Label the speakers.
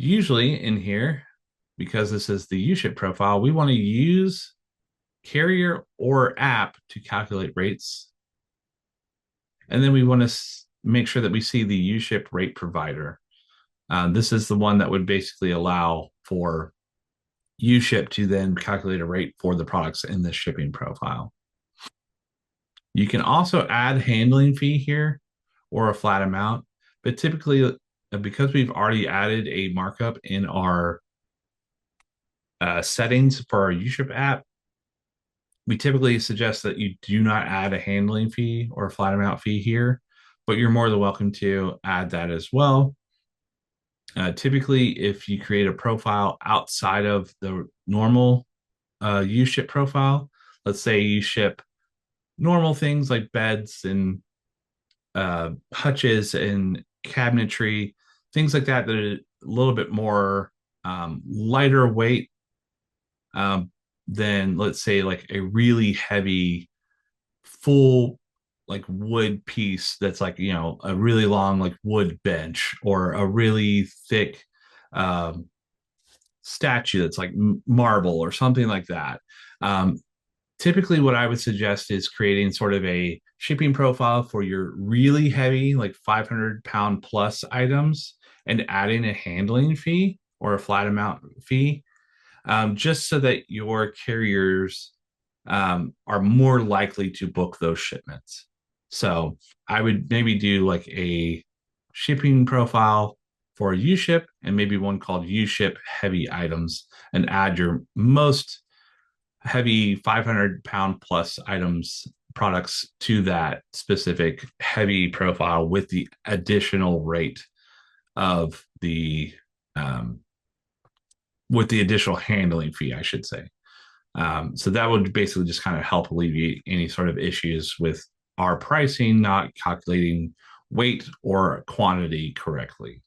Speaker 1: Usually in here, because this is the uShip profile, we want to use carrier or app to calculate rates. And then we want to make sure that we see the uShip rate provider. This is the one that would basically allow for uShip to then calculate a rate for the products in the shipping profile. You can also add handling fee here or a flat amount, but typically, because we've already added a markup in our settings for our uShip app, we typically suggest that you do not add a handling fee or a flat amount fee here, but you're more than welcome to add that as well. Typically, if you create a profile outside of the normal uShip profile, let's say you ship normal things like beds and hutches and cabinetry, things like that that are a little bit more lighter weight than, let's say, like a really heavy full like wood piece that's like, a really long like wood bench or a really thick um, statue that's like marble or something like that. Um, Typically, what I would suggest is creating sort of a shipping profile for your really heavy, like 500-pound plus items, and adding a handling fee or a flat amount fee, just so that your carriers are more likely to book those shipments. So I would maybe do like a shipping profile for uShip and maybe one called uShip heavy items and add your most heavy 500-pound plus items products to that specific heavy profile with the additional rate of the um, with the additional handling fee, I should say. So that would basically just kind of help alleviate any sort of issues with our pricing not calculating weight or quantity correctly.